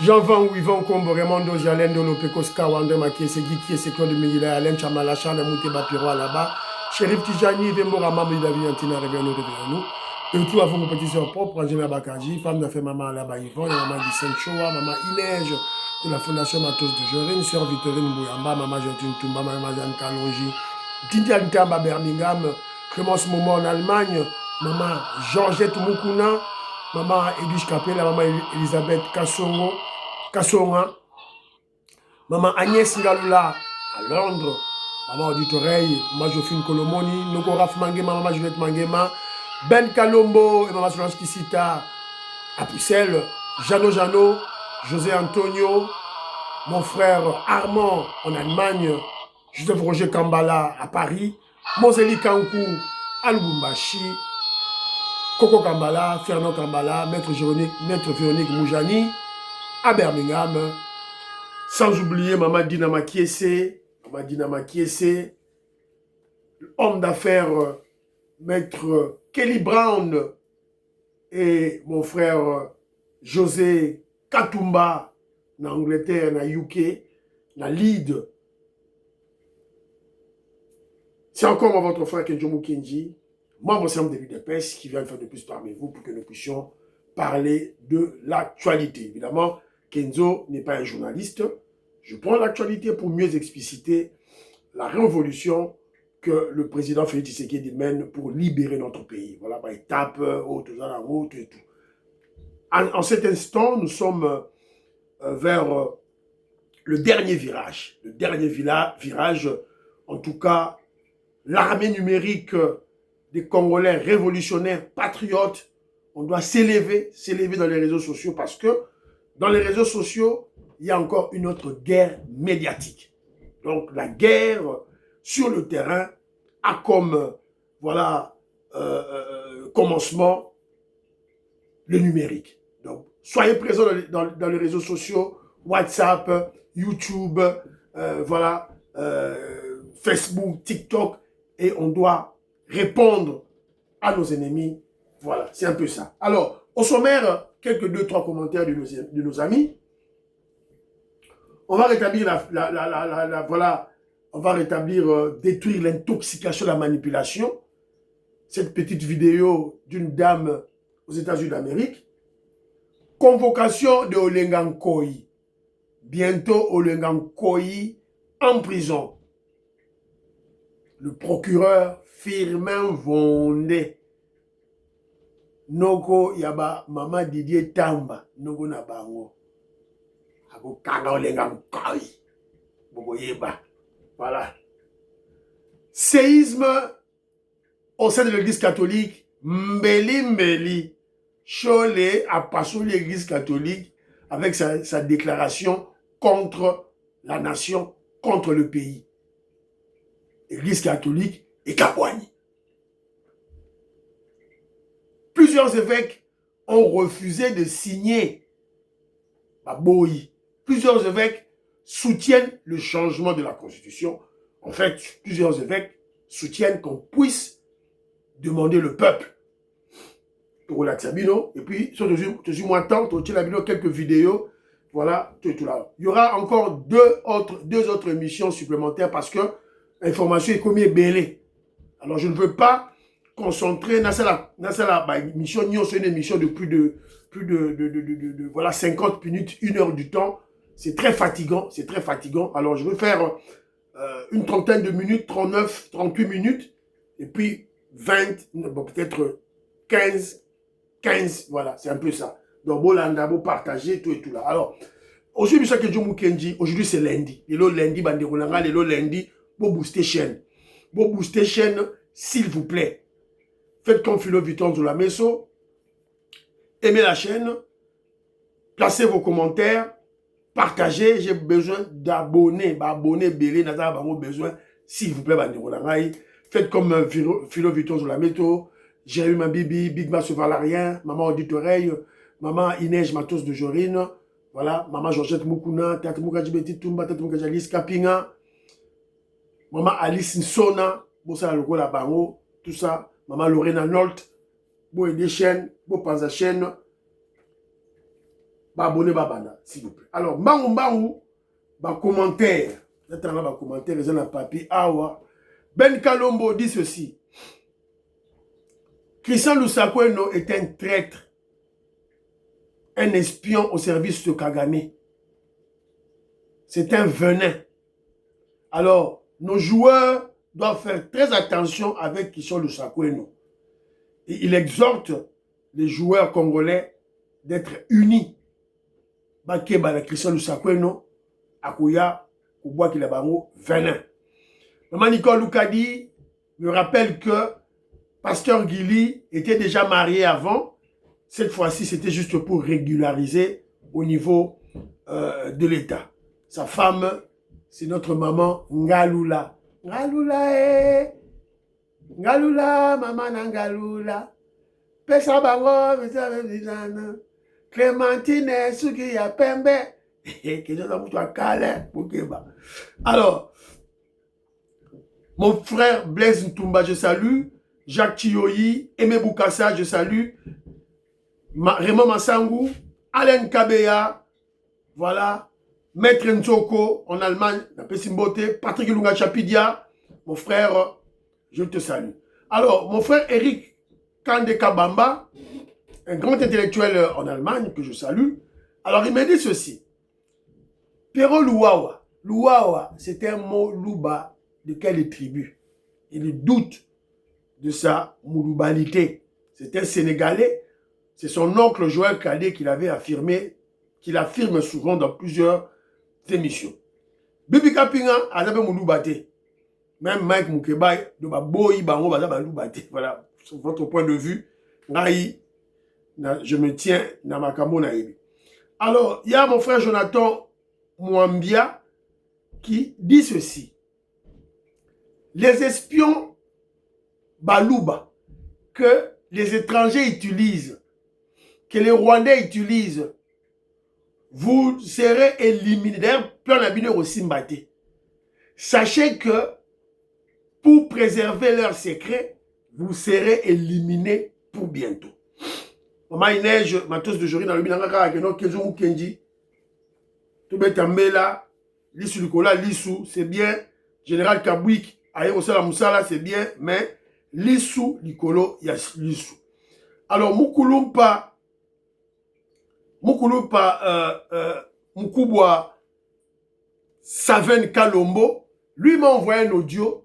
Jean-Van Ouivan Kombo, Raymond Jalen de Lopekos Kawande Makiese Guikiese Claude Miguel Alain Chamala Charles Mouteba Piro là-bas. Shérif Tijani, Vembora Mambi David Antina, revenons. Et tout avant mon petit soeur propre, Angela Bakaji, femme d'affaires maman là-bas Yvon, maman Gisèle Choua, maman Inège de la Fondation Matos de Jorine, sœur Victorine Bouyamba, maman Jotine Toumba, maman Jeanne Kalonji, Didier Ntamba Birmingham, Clémence Momo en Allemagne, maman Georgette Moukouna, maman Edwige Capella, maman Elisabeth Kassonga, maman Agnès Ngalula à Londres, maman Auditoreille, maman Jophine Kolomoni, Noko Raf Mangema, maman Juliette Mangema, Ben Kalombo et maman Solange Kissita à Bruxelles, Jano, José Antonio, mon frère Armand en Allemagne, Joseph Roger Kambala à Paris, Moseli Kankou à Lubumbashi, Coco Kambala, Fernand Kambala, Maître Véronique Moujani à Birmingham, sans oublier Maman Dinama Kiese, homme d'affaires Maître Kelly Brown et mon frère José Katumba en Angleterre, en UK, en Lead. C'est encore votre frère Kenjomu Kenji, membre du Cercle de l'UDPS, qui vient faire de plus parmi vous pour que nous puissions parler de l'actualité. Évidemment, Kenzo n'est pas un journaliste. Je prends l'actualité pour mieux expliciter la révolution que le président Félix Tshisekedi mène pour libérer notre pays. Voilà, par étapes, haute et tout. En cet instant, nous sommes vers le dernier virage. Le dernier virage, en tout cas, l'armée numérique des Congolais révolutionnaires, patriotes, on doit s'élever dans les réseaux sociaux parce que dans les réseaux sociaux, il y a encore une autre guerre médiatique. Donc la guerre sur le terrain a comme voilà, commencement le numérique. Donc soyez présents dans les réseaux sociaux, WhatsApp, YouTube, voilà, Facebook, TikTok, et on doit répondre à nos ennemis. Voilà, c'est un peu ça. Alors, au sommaire, quelques 2-3 commentaires de nos amis. On va rétablir voilà, on va rétablir, détruire l'intoxication, la manipulation. Cette petite vidéo d'une dame aux États-Unis d'Amérique. Convocation de Olengankoi. Bientôt Olengankoi en prison. Le procureur Firmin Vondé. Noko yaba mama Didier Tamba. Noko na bango. Ako kanga Olengankoi. Boko yeba. Voilà. Séisme au sein de l'église catholique. Mbeli. Cholet a passé l'église catholique avec sa déclaration contre la nation, contre le pays. Église catholique et Kabouani. Plusieurs évêques ont refusé de signer Baboyi. Plusieurs évêques soutiennent le changement de la Constitution. En fait, plusieurs évêques soutiennent qu'on puisse demander le peuple. Et puis, sur quelques vidéos. Voilà, tout là. Il y aura encore deux autres émissions supplémentaires parce que l'information est comme belée. Alors, je ne veux pas concentrer dans cette émission. C'est une émission de plus de voilà, 50 minutes, 1 heure du temps. C'est très fatigant, Alors, je vais faire une trentaine de minutes, 39, 38 minutes, et puis 20, bon, peut-être 15, voilà, c'est un peu ça. Donc, bolanda, bon partager, tout et tout là. Alors, aujourd'hui, aujourd'hui c'est lundi. Et le lundi, lundi, bon booster chaîne. S'il vous plaît. Faites comme Philo Vuitton sur la Messo. Aimez la chaîne. Placez vos commentaires. Partagez. J'ai besoin d'abonnés. Belé, besoin. S'il vous plaît, faites comme Philo Vuitton sur la Messo. Jérémy Mabibi, Big Mass Valarien, Maman Auditoreille, Maman Inège Matos de Jorine, voilà, Maman Georgette Moukouna, Théâtre Moukadjibeti Toumba, Théâtre Moukadjalis Kapinga, Maman Alice Nsona, Bossa Logola Bango, tout ça, Maman Lorena Nolt, Bo Ede Chaîne, Bo Panza Chaîne, abonné babana, s'il vous plaît. Alors, Mbangu, commentaire. J'attends commentaire, les gens dans papier. Awa. Ben Kalombo dit ceci. Christian Lusakweno est un traître, un espion au service de Kagame. C'est un venin. Alors, nos joueurs doivent faire très attention avec Christian Lusakweno. Et il exhorte les joueurs congolais d'être unis. Bakeba la Christian Lusakweno, Akuya, Kouboua Kilabango, venin. Maman Nicole Loukadi me rappelle que Pasteur Guili était déjà marié avant. Cette fois-ci, c'était juste pour régulariser au niveau de l'État. Sa femme, c'est notre maman Ngalula. Ngalula, Ngalula, maman Ngalula. Pesa bango, Clémentine, Suki ya Pembe. Alors, mon frère Blaise Ntumba, je salue. Jacques Chioyi, Aimé Boukassa, je salue. Raymond Massangou, Alain Kabeya, voilà. Maître Nzoko en Allemagne, Patrick Lunga Chapidia, mon frère, je te salue. Alors, mon frère Eric Kande Kabamba, un grand intellectuel en Allemagne que je salue. Alors, il m'a dit ceci. Pierrot Louawa. Louawa, c'est un mot louba de quelle tribu? Il doute de sa mouloubalité. C'est un Sénégalais. C'est son oncle Joël Kadé qui l'avait affirmé, qu'il affirme souvent dans plusieurs émissions. Bibi Kapinga, Azabe Mouloubate. Même Mike Moukeba, de Baboyi, Bango, Bazaba Loubate. Voilà, sur votre point de vue, je me tiens dans ma camo naïbi. Alors, il y a mon frère Jonathan Mwambia qui dit ceci. Les espions Balouba que les étrangers utilisent, que les Rwandais utilisent, vous serez éliminés. D'ailleurs, plein d'abineurs aussi mbaté. Sachez que pour préserver leurs secrets, vous serez éliminés pour bientôt. Maman Inej, matos de Jori dans le Binanga, Keno Kezo Mukenji, tout Betambela, Lissou Nicolas, Lissou, c'est bien. Général Kabouik, Aye Osala Moussala, c'est bien, mais Lissou Nicolo, il y a Lissou. Alors, Moukoulumpa, Moukouboua Saven Kalombo, lui m'a envoyé un audio.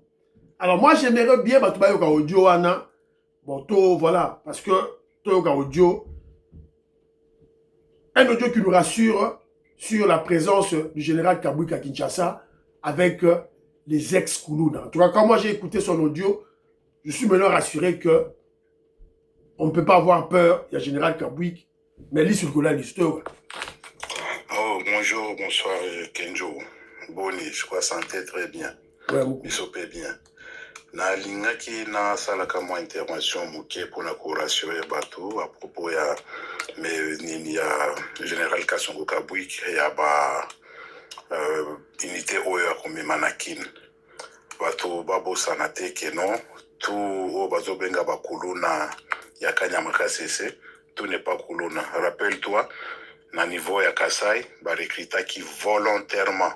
Alors, moi, j'aimerais bien un audio, Anna. Bon, voilà, parce que audio, un audio qui nous rassure sur la présence du général Kabouik à Kinshasa avec les ex-Koulouna. En tout cas, quand moi j'ai écouté son audio, je suis maintenant rassuré que on ne peut pas avoir peur. Il y a général Kabouik, mais lui sur l'histoire. Oh, bonjour, bonsoir Kenjo. Boni, je crois santé très bien. Ouais, il s'opère bien. Na lingaki na salaka mo intervention muke pour la rassurer bateau à propos ya nini ya général Kasongo Kabouik ya ba unité oyo comme manakin bateau babo sanate que non tout o bazo benga ba kuluna ya Kanyama Kasese tout n'est pas kuluna. Rappelle-toi na niveau ya Kasai ba recruta qui volontairement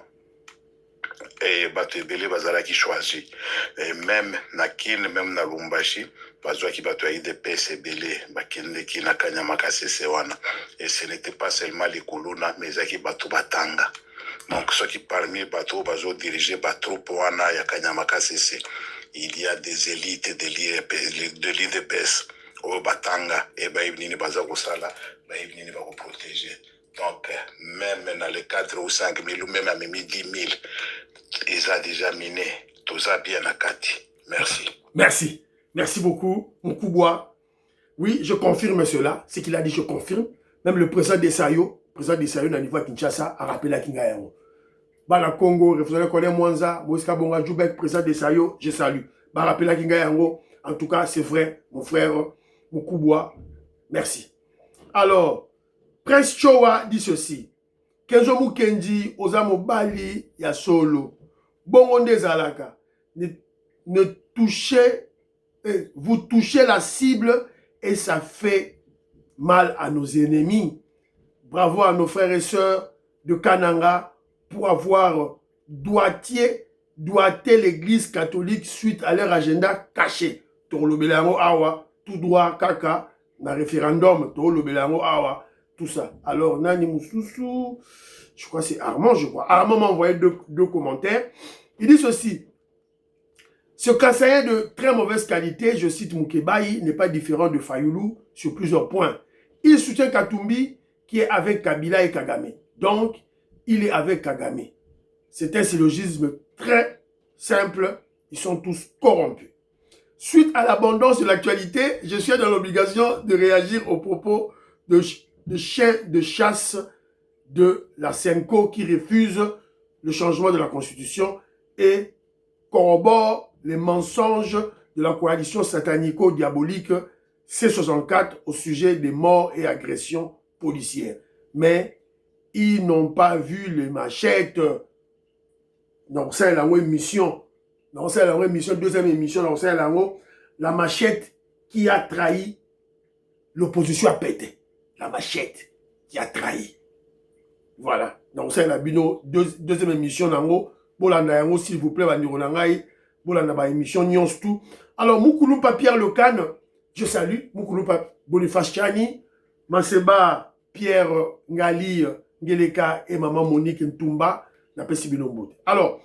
et bato ebele bazala qui choisi et même na kin même na Lumbashi bazwa ki bato ya IDPS ebele bakende ki na Kanyama Kasese wana et ce n'était pas seulement les kuluna mais zaki bato batanga. Donc ceux qui parmi bato bazo diriger bateau wana ya Kanyama Kasese, il y a des élites de l'IDPS au batanga et ba ibnini baza ko sala ba ibnini ba ko protéger. Donc, même dans le cadre où 5 000 ou même à 10 000, ils ont déjà miné. Tout ça bien à Kati. Merci. Merci. Merci beaucoup, Moukouboua. Oui, je confirme cela. Ce qu'il a dit, je confirme. Même le président Desayo, dans le niveau de Kinshasa, a rappelé à Kingayango. Bana Congo, référendum Colin Mwanza, Moïska Bonga Djoubek, président Desayo, je salue. Ba rappelé à Kingayango. En tout cas, c'est vrai, mon frère Moukouboua. Merci. Alors, Prince Chowa dit ceci. Kenzo Mukendi, Ozamo Bali, ya solo. Bongonde Zalaka. Ne touchez, vous touchez la cible et ça fait mal à nos ennemis. Bravo à nos frères et sœurs de Kananga pour avoir doigté l'église catholique suite à leur agenda caché. Torlobelango awa, tout droit kaka, na référendum, Torlobelango awa, tout ça. Alors, Nani Moussoussou, je crois que c'est Armand, je crois. Armand m'a envoyé deux commentaires. Il dit ceci. Ce Kassaïen de très mauvaise qualité, je cite Moukebaï, n'est pas différent de Fayoulou sur plusieurs points. Il soutient Katumbi qui est avec Kabila et Kagame. Donc, il est avec Kagame. C'est un syllogisme très simple. Ils sont tous corrompus. Suite à l'abondance de l'actualité, je suis dans l'obligation de réagir aux propos de chiens de chasse de la Senko qui refuse le changement de la Constitution et corrobore les mensonges de la coalition satanico-diabolique C64 au sujet des morts et agressions policières. Mais ils n'ont pas vu les machettes. Donc c'est la émission. Donc c'est la émission, deuxième émission, donc c'est la machette qui a trahi l'opposition à péter. La machette qui a trahi. Voilà. Donc c'est la bino, deuxième émission, s'il vous plaît, émission Nyons tout. Alors, Moukoulumpa Pierre Lecane, je salue. Moukoulumpa Boniface Chani, Manseba Pierre Ngali Ngeleka et maman Monique Ntumba. Alors,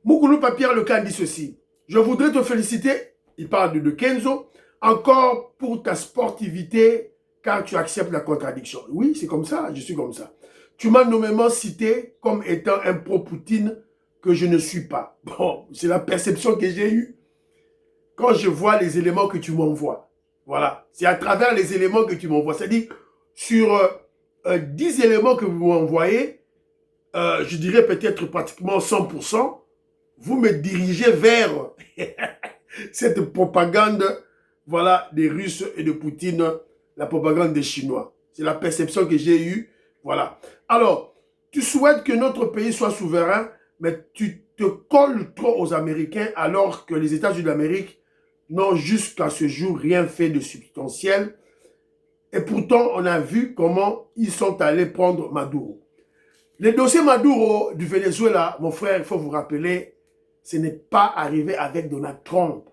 Moukoulumpa Pierre Lecane dit ceci. Je voudrais te féliciter, il parle de Kenzo, encore pour ta sportivité, car tu acceptes la contradiction. Oui, c'est comme ça, je suis comme ça. Tu m'as nommément cité comme étant un pro-Poutine que je ne suis pas. Bon, c'est la perception que j'ai eue quand je vois les éléments que tu m'envoies. Voilà, c'est à travers les éléments que tu m'envoies. C'est-à-dire, sur 10 éléments que vous m'envoyez, je dirais peut-être pratiquement 100%, vous me dirigez vers cette propagande, voilà, des Russes et de Poutine, la propagande des Chinois. C'est la perception que j'ai eue. Voilà. Alors, tu souhaites que notre pays soit souverain, mais tu te colles trop aux Américains alors que les États-Unis d'Amérique n'ont jusqu'à ce jour rien fait de substantiel. Et pourtant, on a vu comment ils sont allés prendre Maduro. Le dossier Maduro du Venezuela, mon frère, il faut vous rappeler, ce n'est pas arrivé avec Donald Trump.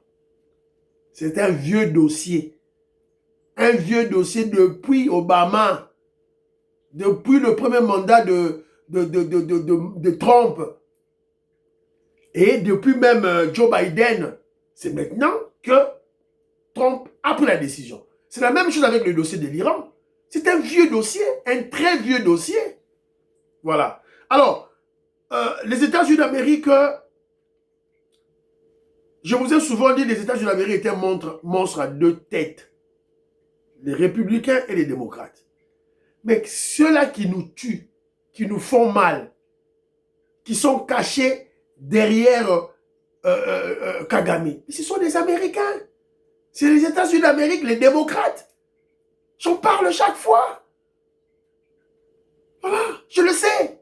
C'est un vieux dossier. Un vieux dossier depuis Obama. Depuis le premier mandat de Trump. Et depuis même Joe Biden. C'est maintenant que Trump a pris la décision. C'est la même chose avec le dossier de l'Iran. C'est un vieux dossier, un très vieux dossier. Voilà. Alors, les États-Unis d'Amérique, je vous ai souvent dit, les États-Unis d'Amérique étaient un monstre à deux têtes. Les républicains et les démocrates. Mais ceux-là qui nous tuent, qui nous font mal, qui sont cachés derrière Kagame, ce sont des Américains. C'est les États-Unis d'Amérique, les démocrates. J'en parle chaque fois. Voilà, je le sais.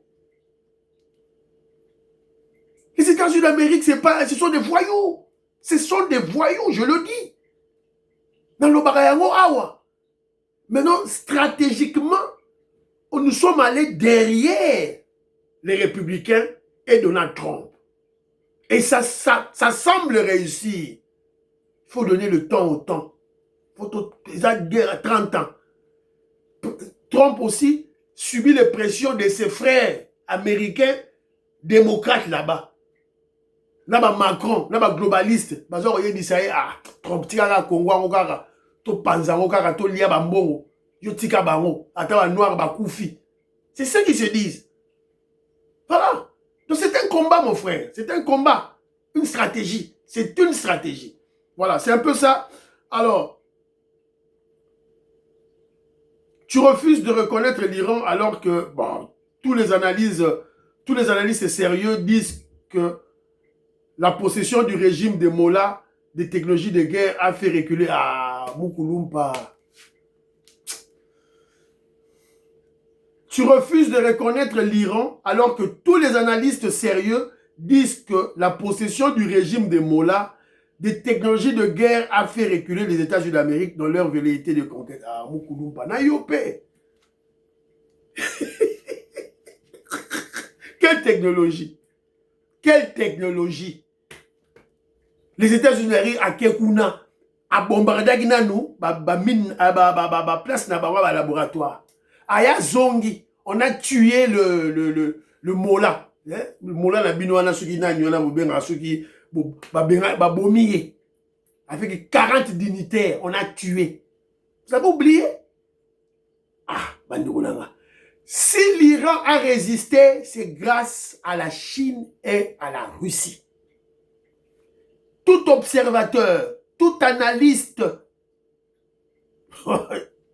Les États-Unis d'Amérique, ce sont des voyous. Ce sont des voyous, je le dis. Dans le Barayango Awa. Maintenant, stratégiquement, nous sommes allés derrière les républicains et Donald Trump. Et ça semble réussir. Il faut donner le temps au temps. Il faut une guerre à 30 ans. Trump aussi subit les pressions de ses frères américains démocrates là-bas. Là-bas, Macron, là-bas, globaliste. Trump, tika Congo, to panzango kaka to lia bambongo yo tika bango ata ba noir ba koufi. C'est ce qu'ils se disent. Voilà. Donc c'est un combat, mon frère, c'est un combat, une stratégie, c'est une stratégie. Voilà, c'est un peu ça. Alors, tu refuses de reconnaître l'Iran alors que bon, tous les analystes sérieux disent que la possession du régime des Mollahs des technologies de guerre a fait reculer à Moukoulumpa. Tu refuses de reconnaître l'Iran alors que tous les analystes sérieux disent que la possession du régime des Mollahs des technologies de guerre a fait reculer les États-Unis d'Amérique dans leur velléité de conquête. Ah, Moukoulumpa, Nayope. Quelle technologie? Quelle technologie? Les États-Unis à Kekuna, à bombarder nous, place na ba laboratoire. Aya Zongi, on a tué le Mola. Le Mola na bino na suki na nyona mubenga suki ba bomiye. Avec 40 dignitaires, on a tué. Vous avez oublié? Ah, Bandoulanga. Si l'Iran a résisté, c'est grâce à la Chine et à la Russie. Tout observateur, tout analyste,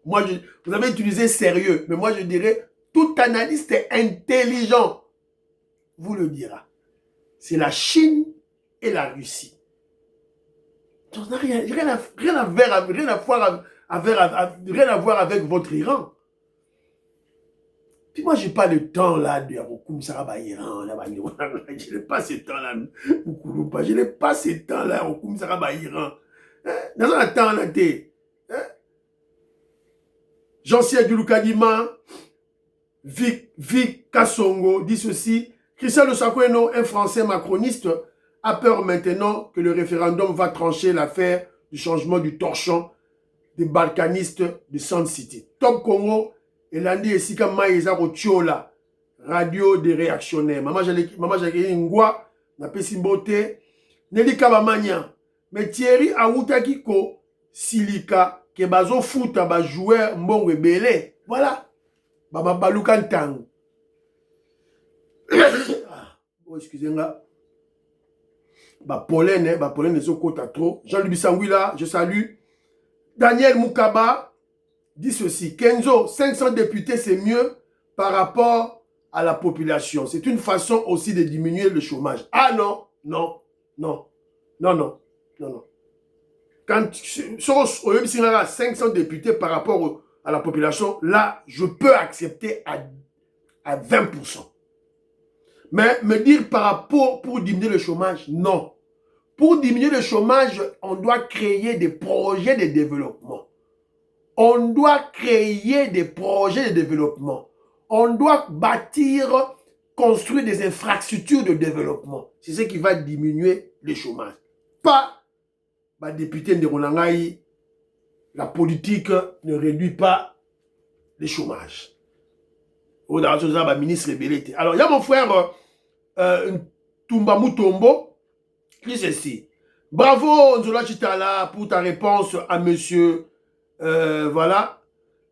moi vous avez utilisé sérieux, mais moi je dirais tout analyste intelligent vous le dira. C'est la Chine et la Russie. Ça n'a rien à voir avec votre Iran. Puis moi, je n'ai pas le temps là de Iran. Je n'ai pas ce temps-là. Je n'ai pas ce temps-là au Iran. Dans un temps là, Jean-Pierre Dulukadima, Vic Kassongo dit ceci. Christian Losakweno, un Français macroniste, a peur maintenant que le référendum va trancher l'affaire du changement du torchon des balkanistes de Sand City. Top Congo, Elandi Esika Maïza Rochiola, radio des réactionnaires. Maman j'ai une ngwa, na pesimbote, Nelly Kabamania. Mais Thierry Aoutaki ko Silika, ke bazo futa ba joueur mbongo belé. Voilà. Baba Balukan Tang. Oh, excusez-moi. Pollen, les autres trop. Jean-Louis Bissangui je salue. Daniel Moukaba dit ceci. Kenzo, 500 députés, c'est mieux par rapport à la population. C'est une façon aussi de diminuer le chômage. Ah non, non, non, non, non, non, non. Quand au lieu de 500 députés par rapport à la population, là, je peux accepter à 20%. Mais me dire par rapport pour diminuer le chômage, non. Pour diminuer le chômage, on doit créer des projets de développement. On doit créer des projets de développement. On doit bâtir, construire des infrastructures de développement. C'est ce qui va diminuer le chômage. Pas, député de Ronangaï, la politique ne réduit pas le chômage. Ministre rebellé. Alors, il y a mon frère Tumba Mutombo qui dit ceci. Bravo, Nzola Chitala, pour ta réponse à monsieur. Voilà.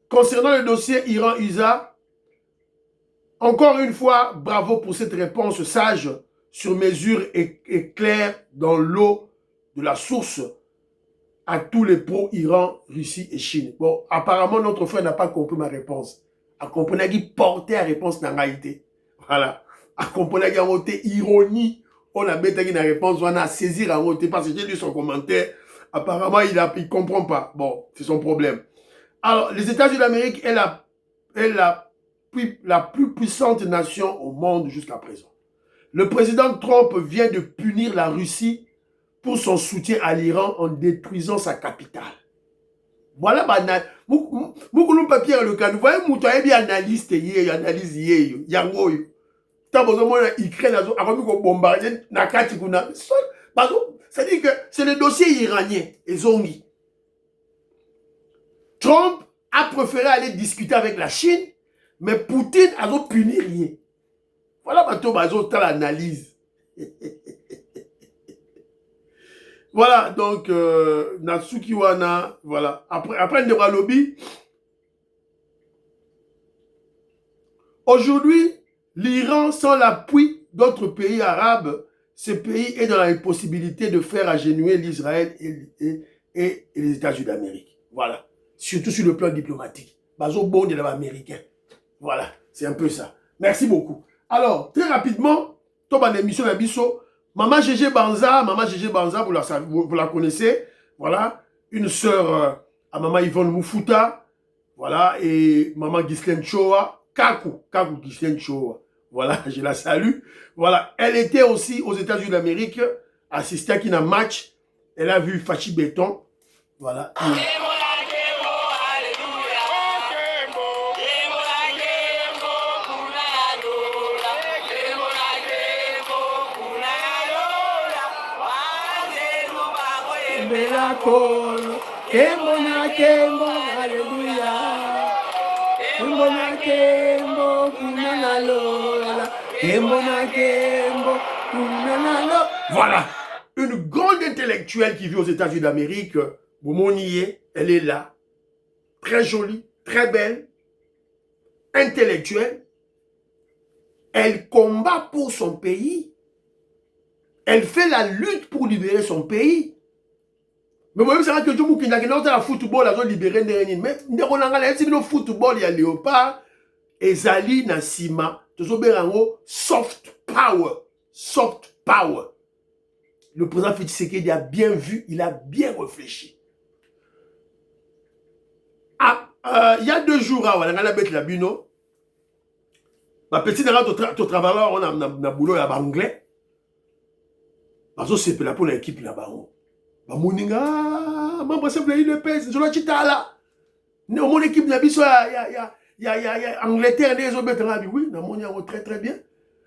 Concernant le dossier Iran-USA, encore une fois, bravo pour cette réponse sage sur mesure et claire dans l'eau de la source à tous les pro-Iran, Russie et Chine. Bon, apparemment, notre frère n'a pas compris ma réponse. A compris qu'il portait la réponse dans la réalité. Voilà. A compris qu'il y a voté ironie. On a bêté une réponse, on a saisi la voté parce que j'ai lu son commentaire. Apparemment, il ne comprend pas. Bon, c'est son problème. Alors, les États-Unis d'Amérique est la plus puissante nation au monde jusqu'à présent. Le président Trump vient de punir la Russie pour son soutien à l'Iran en détruisant sa capitale. Voilà, beaucoup papier le cas. Vous voyez, vous avez bien analyse yango. C'est-à-dire que c'est le dossier iranien, et Zongi. Trump a préféré aller discuter avec la Chine, mais Poutine a puni rien. Voilà, l'analyse. Voilà, donc, Natsuki Wana, voilà. Après Ndera Lobby, aujourd'hui, l'Iran, sans l'appui d'autres pays arabes, ce pays est dans la possibilité de faire agenouiller l'Israël et les États-Unis d'Amérique. Voilà. Surtout sur le plan diplomatique. Bazo bon de l'américain. Voilà, c'est un peu ça. Merci beaucoup. Alors, très rapidement, tombe en émission d'Abisso. Maman Gégé Banza, vous la connaissez. Voilà. Une sœur à Maman Yvonne Moufuta. Voilà. Et Maman Ghislaine Choa. Kaku Ghislaine Choa. Voilà, je la salue. Voilà, elle était aussi aux États-Unis d'Amérique, assistée à un match. Elle a vu Fachi Béton. Voilà. na kolo, kembo na kembo, alléluia. Kembo na kembo, kuna na lola, kembo na kembo, kuna na lola. Voilà, une grande intellectuelle qui vit aux États-Unis d'Amérique, Boumonié, elle est là, très jolie, très belle, intellectuelle. Elle combat pour son pays. Elle fait la lutte pour libérer son pays. Mais vous savez que tout le monde qui a football a libéré des mais on a le football il y a Léopard et Zali Nassima soft power, soft power. Le président Félix Tshisekedi a bien vu, il a bien réfléchi. Il y a 2 jours, on a bête la bino. Ma petite tu travailles, on a boulot à anglais. C'est pour l'équipe là-bas. Moninga, membre simple le PS, je l'ai dit là. Mon équipe n'a pas il y a Angleterre des autres oui, na très très bien.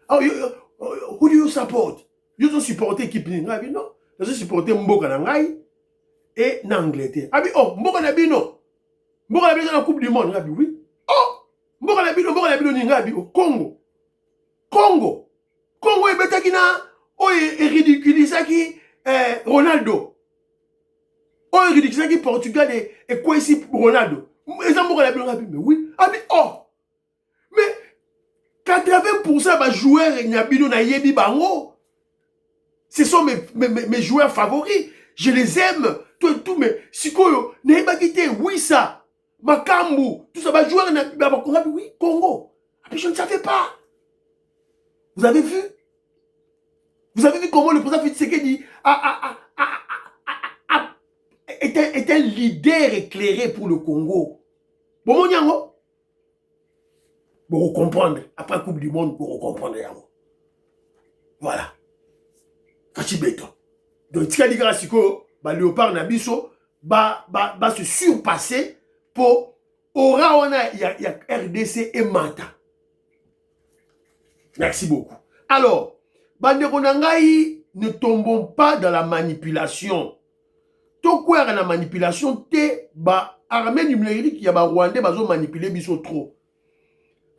Oh, who do you support? You don't support l'équipe ngabi non. Je supporter Mboka na ngai et na Angleterre. Abi oh, Mboka na bino. Mboka na bino na Coupe du monde ngabi oui. Oh, Mboka na bino ni ngabi au Congo. Congo ebetaki na o ridiculisaki Ronaldo. Oh, ridiculisaki Portugal et quoi ici Ronaldo. Mais oui. Ah mais oh. Mais 80% des joueurs Nyabino na yebi bango. Ce sont mes joueurs favoris. Je les aime. Tout mais Sikoyo, Neba Kité, oui ça. Makambu, tout ça va jouer oui, Congo. Ah mais je ne savais pas. Vous avez vu? Vous avez vu comment le président Félix Tshisekedi est un leader éclairé pour le Congo. Bon, mon yango. Pour comprendre. Après la Coupe du Monde, pour comprendre yango. Voilà. Kachibeto. Donc, Tika Grasiko, Léopard Nabiso, va se surpasser pour Aura, il y a RDC et Mata. Merci beaucoup. Alors, Banderonangaï, ne tombons pas dans la manipulation. Tout quoi dans la manipulation, t'es armée numérique, il y a Rwandais, ils ont manipulé biso trop.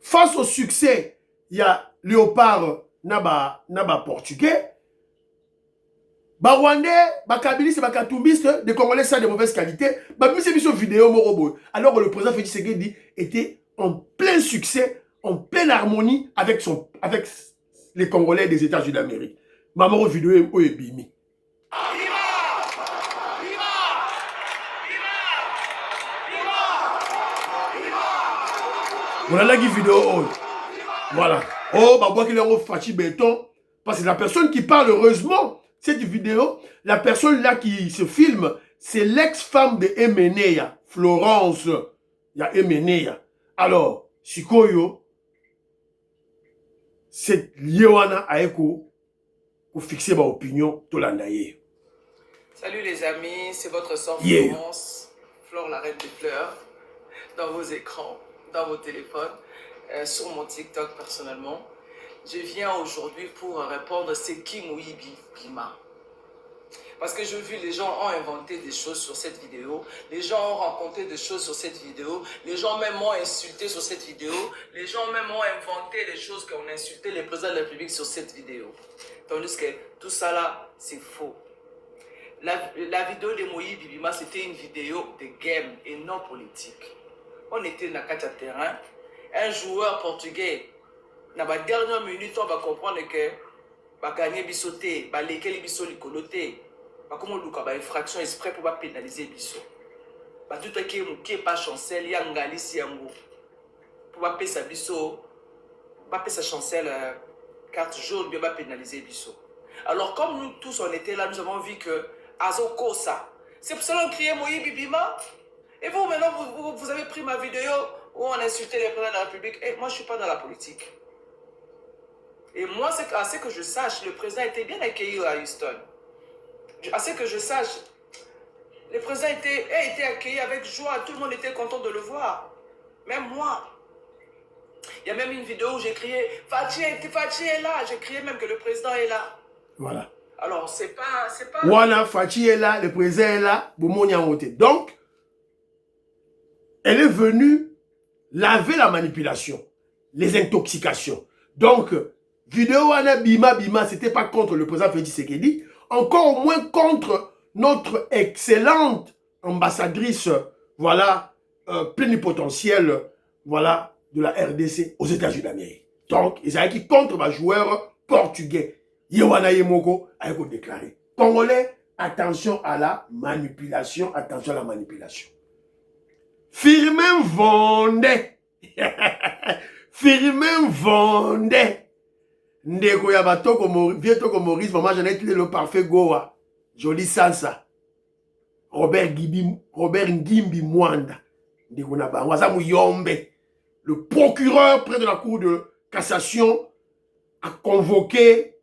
Face au succès, il y a Léopard, naba portugais. Rwandais, Kabilis, Katumbis, des Congolais ça de mauvaise qualité. Mis biso vidéo morobo. Alors que le président Félix Tshisekedi était en plein succès, en pleine harmonie avec les Congolais des États-Unis d'Amérique. Maman vidéo est bimi. Voilà la vidéo. Voilà. Oh, bah, qu'il est Fachi Béton. Parce que la personne qui parle, heureusement, cette vidéo, la personne là qui se filme, c'est l'ex-femme de Emeneya, Florence. Il y a Emeneya. Alors, Sikoyo, c'est Liwana Aeko pour fixer ma opinion de l'anaïe. Salut les amis, c'est votre sœur Florence, Flore la reine des fleurs, dans vos écrans, dans vos téléphones, sur mon TikTok personnellement. Je viens aujourd'hui pour répondre c'est qui Moïbi Bima. Parce que j'ai vu les gens ont inventé des choses sur cette vidéo, les gens ont rencontré des choses sur cette vidéo, les gens même m'ont insulté sur cette vidéo, les gens même ont inventé des choses qu'on a insulté les présidents de la République sur cette vidéo. Tandis que tout ça là, c'est faux. La vidéo de Moïbi Bima, c'était une vidéo de game et non politique. On était dans le terrain, un joueur portugais, dans la dernière minute, on va comprendre que va gagner bisoté, va léquer biso likoloté, va comment luka infraction exprès pour pénaliser biso. Va tout ce qui est pas chancel, il y a un galice yango pour pas payer sa biso, pas payer sa chancel carte jaune, bien va pénaliser biso. Alors comme nous tous on était là, nous avons vu que Azoko ça. C'est pour cela qu'on criait Moïbi Bima. Et vous maintenant vous avez pris ma vidéo où on insultait les présidents de la République. Et moi je suis pas dans la politique. Et moi, à ce que je sache, le président était bien accueilli à Houston. À ce que je sache, le président était accueilli avec joie. Tout le monde était content de le voir. Même moi. Il y a même une vidéo où j'ai crié « Fachi est là ». J'ai crié même que le président est là. Voilà. Alors, c'est pas... Wana, Fachi est là, le président est là, Boumoni a monté. Donc, elle est venue laver la manipulation, les intoxications. Donc, vidéo Wana Bima Bima, c'était pas contre le président Félix Tshisekedi, encore moins contre notre excellente ambassadrice, voilà, plénipotentielle, voilà, de la RDC aux États-Unis d'Amérique. Donc, ils avaient qui contre un joueur portugais. Yewana Yemoko a déclaré. Congolais, attention à la manipulation, attention à la manipulation. Firmin Vendée. Firmin Vendée. Ndeko ya batoko vieux toko Maurice, maman j'en ai tiré le parfait Goa. Joli salsa. Robert Ngimbi Mwanda. Ndeko na ba wazamu Yombe. Le procureur près de la cour de cassation a convoqué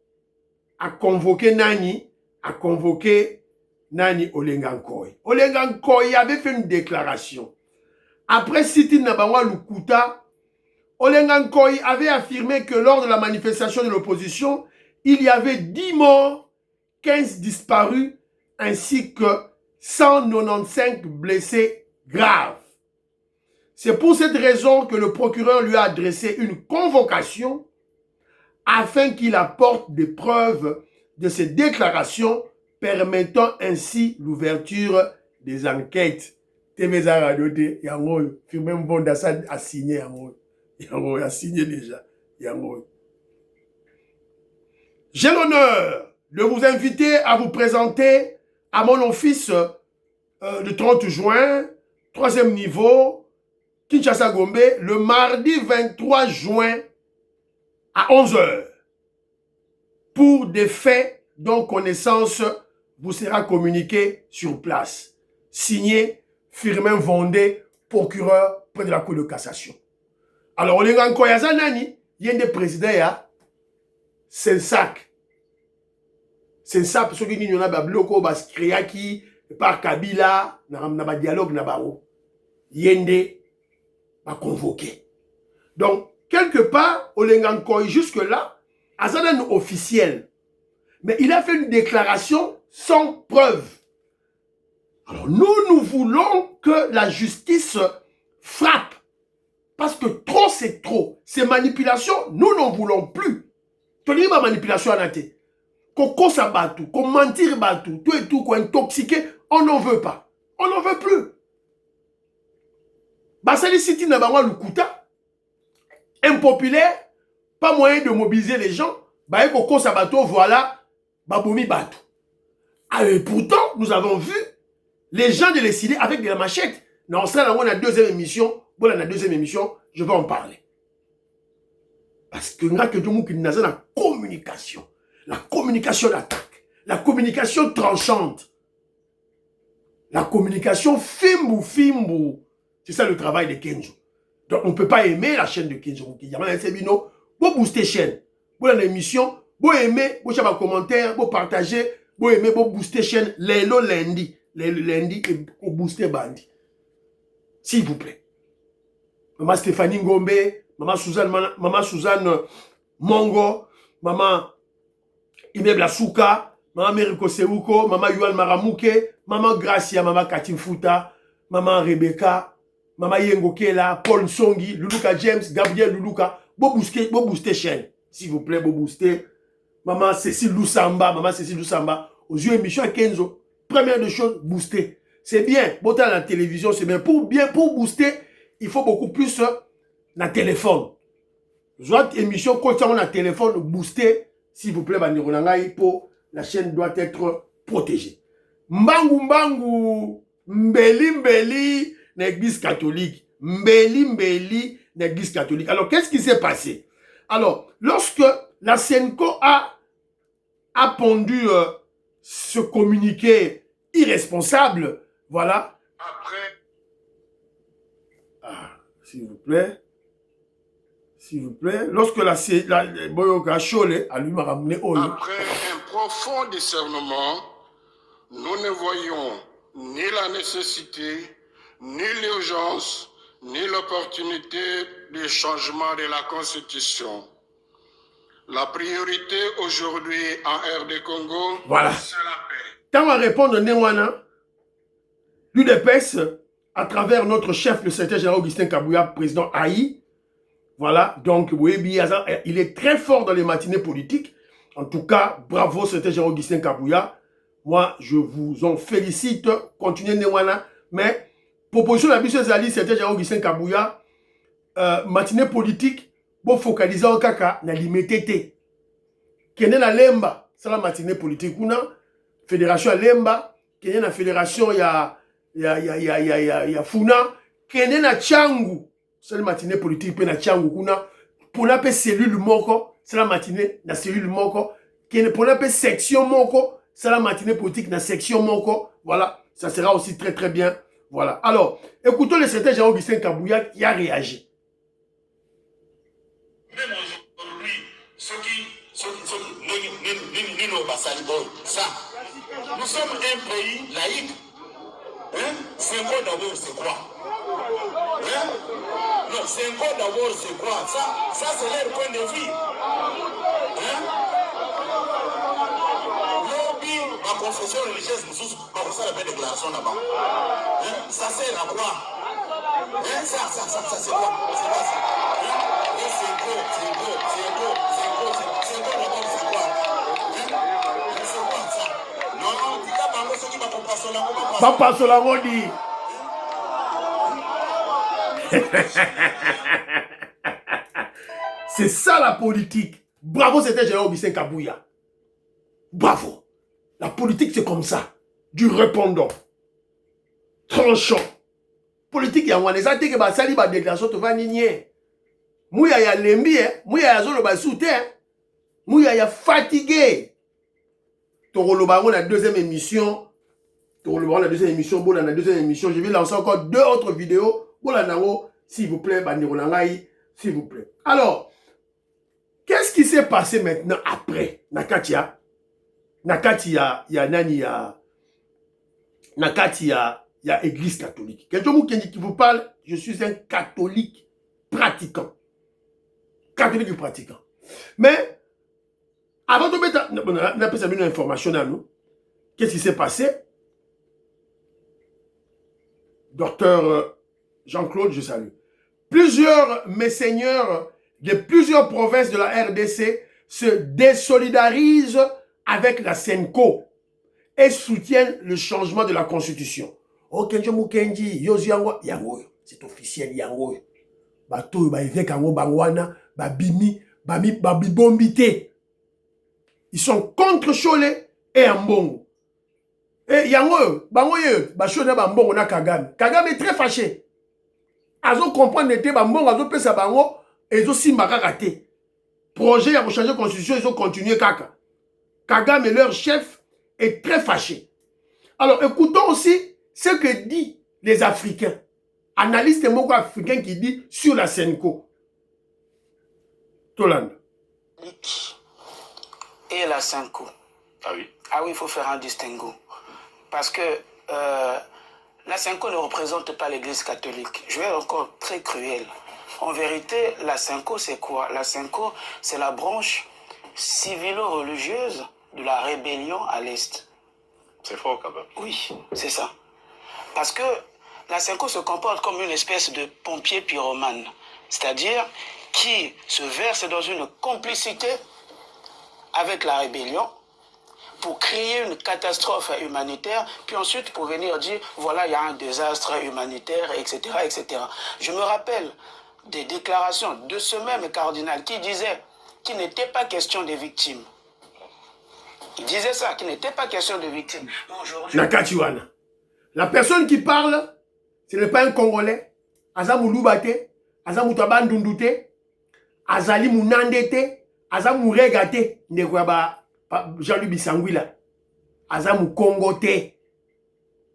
Nani Olenga Nkoy. Olenga Nkoy avait fait une déclaration. Après Siti Nabangwa Lukuta, Olenga Nkoy avait affirmé que lors de la manifestation de l'opposition, il y avait 10 morts, 15 disparus, ainsi que 195 blessés graves. C'est pour cette raison que le procureur lui a adressé une convocation afin qu'il apporte des preuves de ses déclarations permettant ainsi l'ouverture des enquêtes. TVZ Radio, Yango, Firmin Vonda a signé Yango, a signé déjà. Yango. J'ai l'honneur de vous inviter à vous présenter à mon office le 30 juin, 3e niveau, Kinshasa Gombe, le mardi 23 juin à 11h. Pour des faits dont connaissance vous sera communiqué sur place. Signé Firmin Vendée, procureur près de la Cour de cassation. Alors, on est encore à Zanani, il y a des présidents, Sensak. Sensak, parce qu'il y a des blocs, qui par Kabila, il y a un dialogue, Yende va convoquer. Donc, quelque part, Olengankoy, jusque-là, Azanan officiel. Mais il a fait une déclaration sans preuve. Alors, nous voulons que la justice frappe. Parce que trop, c'est trop. Ces manipulations, nous n'en voulons plus. Tu dis ma manipulation à naté. Qu'on cause à batou, qu'on mentir batou, tout et tout, qu'on intoxiquer, on n'en veut pas. On n'en veut plus. Basali City n'a pas le Lukuta, impopulaire, pas moyen de mobiliser les gens, bah qu'on cause à bateau, voilà, baboumi batou. Et pourtant, nous avons vu les gens de les avec de la machette. Non, ça, là, on a la deuxième émission. Bon, la deuxième émission, je vais en parler. Parce que nous avons la communication. La communication d'attaque. La communication tranchante. La communication fimbu. C'est ça le travail de Kenzo. Donc, on ne peut pas aimer la chaîne de Kenzo. Il y a un séminaire, vous boostez chaîne. Vous avez l'émission, vous aimez, vous avez un commentaire, vous partagez, vous aimez, vous boostez chaîne, les lundi, et vous boostez bandi. S'il vous plaît. Maman Stéphanie Ngombe, maman Suzanne Mongo, maman Imeble Asuka, maman Meriko Seuko, maman Yuan Maramouke, maman Gracia, maman Katim Fouta, maman Rebecca, maman Yengo Kela, Paul Nsongi, Luluka James, Gabriel Luluka, vous boostez chaîne. S'il vous plaît, vous boostez. Maman Cécile Lusamba, aux yeux émission à Kenzo. Première des choses, booster. C'est bien, botter à la télévision, c'est bien. Pour booster, il faut beaucoup plus na téléphone. Soit émission, quand on a téléphone, booster, s'il vous plaît, pour la chaîne doit être protégée. Mbangu, mbeli, l'église catholique. Mbeli, l'église catholique. Alors, qu'est-ce qui s'est passé? Alors, lorsque la Senko a pondu ce communiqué irresponsable, voilà. Après. S'il vous plaît, lorsque la Boyoka Chole a lui m'a ramené au. Après un profond discernement, nous ne voyons ni la nécessité, ni l'urgence, ni l'opportunité du changement de la Constitution. La priorité aujourd'hui en RD Congo, voilà. c'est la paix. Quand on va répondre Néwana, l'UDPS, à travers notre chef, le secrétaire général Augustin Kabouya, président AI, voilà, donc oui, il est très fort dans les matinées politiques. En tout cas, bravo, secrétaire général Augustin Kabouya. Moi, je vous en félicite. Continuez Néwana. Mais, proposition de la mission Zali, secrétaire général Augustin Kabouya, matinée politique, bon focaliser en kaka, na limité. Kene na lemba, c'est la matinée politique. Kuna, fédération lemba, kene na fédération ya Funa, kene na Changu, c'est la matinée politique, pe na Changu kuna, pour la cellule moko, c'est la matinée na cellule moko, kene pour la section moko, c'est la matinée politique na section moko, voilà, ça sera aussi très très bien, voilà. Alors, écoutons le secrétaire général Augustin Kabouya qui a réagi. Même aujourd'hui, ceux qui ça, nous sommes un pays laïque. Hein? C'est quoi d'abord, c'est quoi? Hein? Non, c'est quoi d'abord, c'est quoi? Ça c'est leur point de vue. Hein? Lobby, ma confession religieuse, nous ça la déclaration là-bas. Hein? Ça sert à quoi? Hein? Ça c'est quoi? C'est quoi ça? Hein? C'est quoi d'abord, c'est quoi? C'est ça la politique. Bravo, c'était général Augustin Kabouya. Bravo. La politique, c'est comme ça. Du répondant. Tranchant. Politique, il y a un des que basali ba déclaration to va ninier. Mouya ya lembi, mouya ya zolo ba soute, mouya ya fatigué. Toroloba on la deuxième émission. Toroloba la deuxième émission, bon la deuxième émission, je vais lancer encore 2 autres vidéos. Bon la nango, s'il vous plaît, bandironangai, s'il vous plaît. Alors, qu'est-ce qui s'est passé maintenant après Nakatia? Nakatia, il y a nani, Nakatia, il y a Église catholique. Quelqu'un qui vous parle, je suis un catholique pratiquant. Catholique pratiquant. Mais, avant de mettre, on a fait une information à nous. Qu'est-ce qui s'est passé? Docteur Jean-Claude, je salue. Plusieurs messeigneurs de plusieurs provinces de la RDC se désolidarisent avec la Senko et soutiennent le changement de la Constitution. Oh, Kenjo Mukenji, Yozi Yango, Yango, c'est officiel Yango. Bato, évêque Yango, Bangwana, Babimi, Babibombité. Ils sont contre Cholet et Ambongo. Et Yango, Bangoye, Bachone, Bambongo, na Kagame. Kagame est très fâché. Azo comprendre n'était Bambongo, Azo pesa Bango, et Azo Simbaka raté. Projet, ils ont changé de constitution, ils ont continué Kaka. Kagame, leur chef, est très fâché. Alors, écoutons aussi ce que dit les Africains. Analystes moko africains qui dit sur la Senko. Toland. Et la Senko. Ah oui. Ah oui, il faut faire un distinguo. Parce que la Senko ne représente pas l'Église catholique. Je vais être encore très cruel. En vérité, la Senko, c'est quoi? La Senko, c'est la branche civilo-religieuse de la rébellion à l'Est. C'est fort quand même. Oui, c'est ça. Parce que la Senko se comporte comme une espèce de pompier pyromane. C'est-à-dire qui se verse dans une complicité avec la rébellion pour créer une catastrophe humanitaire, puis ensuite pour venir dire, voilà, il y a un désastre humanitaire, etc., etc. Je me rappelle des déclarations de ce même cardinal qui disait qu'il n'était pas question des victimes. Il disait ça, qu'il n'était pas question de victimes. Nakatiwana. La personne qui parle, ce n'est pas un Congolais. Azamou Loubate, Azamou Tabandundute, Azali Mounandete, Azamou Regate, Nekwaba Jean-Louis Bissangwila, Azamou Congote,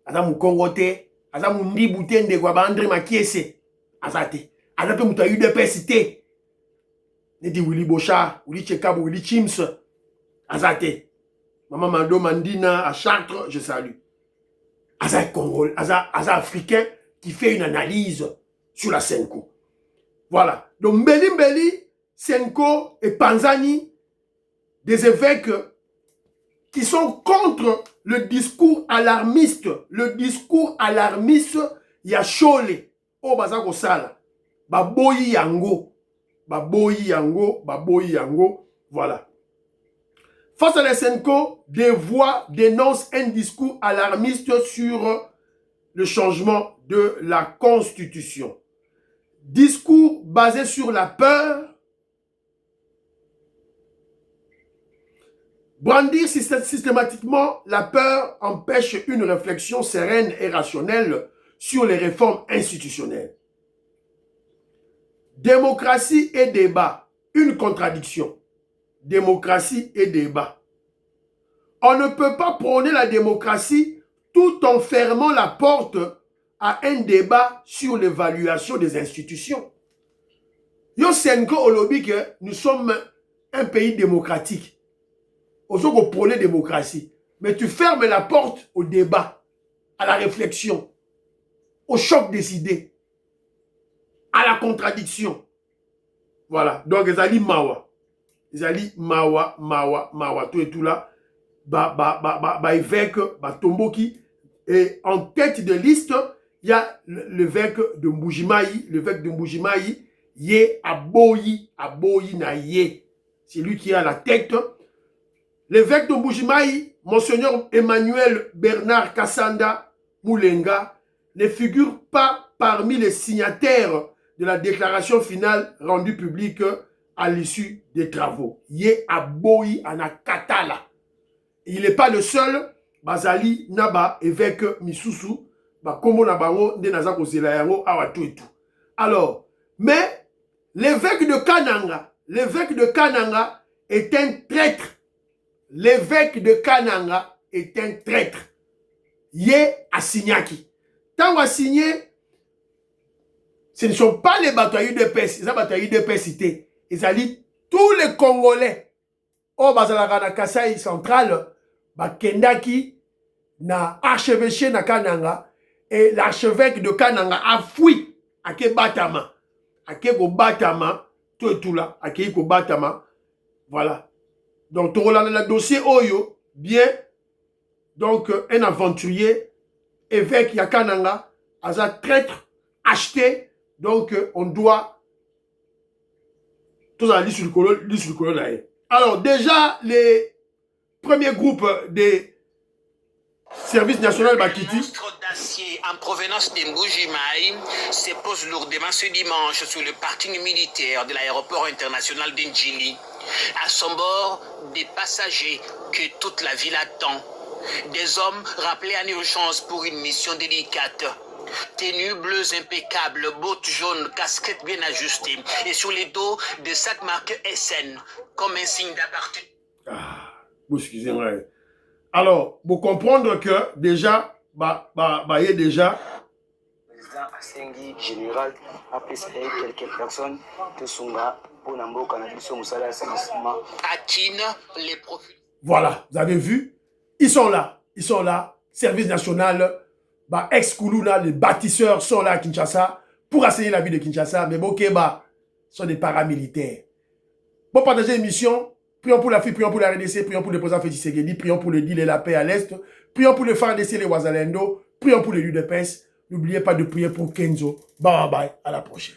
Azamou Congote, Azamou Ndibute, Nekwaba André Makiese, Azate, Azate Mouta UDPST, Nedi Willy Bocha, Willy Chekabo, Willy Chims, Azate. Maman Mando Mandina à Chartres, je salue. Aza Congolais, Aza africain qui fait une analyse sur la Senko. Voilà. Donc Mbeli, Senko et Panzani, des évêques qui sont contre le discours alarmiste. Le discours alarmiste, il y a Chole. Oh, bazako sala. Baboyi yango. Baboyi yango. Baboyi yango. Voilà. Face à la Senko, des voix dénoncent un discours alarmiste sur le changement de la Constitution. Discours basé sur la peur. Brandir systématiquement la peur empêche une réflexion sereine et rationnelle sur les réformes institutionnelles. Démocratie et débat, une contradiction. Démocratie et débat. On ne peut pas prôner la démocratie tout en fermant la porte à un débat sur l'évaluation des institutions. Yo Senko olobi que nous sommes un pays démocratique. Aujourd'hui, on prône la démocratie. Mais tu fermes la porte au débat, à la réflexion, au choc des idées, à la contradiction. Voilà. Donc, ils allaient mawa. Ils allaient mawa, tout et tout là. Évêque, Tomboki. Et en tête de liste, il y a l'évêque de Mbujimayi. L'évêque de Mbujimayi, Yé Aboyi na Yé. C'est lui qui est à la tête. L'évêque de Mbujimayi, Monseigneur Emmanuel Bernard Kassanda Moulenga, ne figure pas parmi les signataires de la déclaration finale rendue publique à l'issue des travaux. Yé Aboyi Anakatala. Il n'est pas le seul. Bazali Naba, évêque Misusu, Komo Nabango, Ndenazako Zelayango, Awatou et tout. Alors, mais l'évêque de Kananga est un traître. L'évêque de Kananga est un traître. Yé Asignaki. Tant qu'on a signé, ce ne sont pas les batailles de paix, les batailles de paix citées. Ils allaient tous les Congolais. Au Bazalagana Kasaï central, Kendaki na archevêché na Kananga et l'archevêque de Kananga a fui à Kebatama. À Kebatama, tout là, à Kebatama. Voilà. Donc, tu as le dossier Oyo, bien. Donc, un aventurier, évêque Yakananga, a un traître acheté. Donc, on doit. Tout ça, sur le colon. Alors, déjà, les premier groupe des services nationaux Bakiti. Un monstre d'acier en provenance de Mbujimayi se pose lourdement ce dimanche sur le parking militaire de l'aéroport international d'Ndjili. À son bord, des passagers que toute la ville attend. Des hommes rappelés en urgence pour une mission délicate. Tenues bleues impeccables, bottes jaunes, casquettes bien ajustées et sur les dos des sacs marqués SN comme un signe d'appartenance. Excusez-moi. Alors, pour comprendre que déjà, il y a déjà. Le président Asengi général a précisé quelques personnes de Sunga pour Namboka Akine, les profils. Voilà, vous avez vu? Ils sont là. Service national, ex-Koulouna, les bâtisseurs sont là à Kinshasa pour assainir la ville de Kinshasa. Mais Bokeba sont des paramilitaires. Pour partager l'émission. Prions pour la fille, prions pour la RDC, prions pour le président Félix Tshisekedi, prions pour le deal et la paix à l'Est, prions pour le FARDC et les Ouazalendo, prions pour les l'UDPS. N'oubliez pas de prier pour Kenzo. Bye bye, à la prochaine.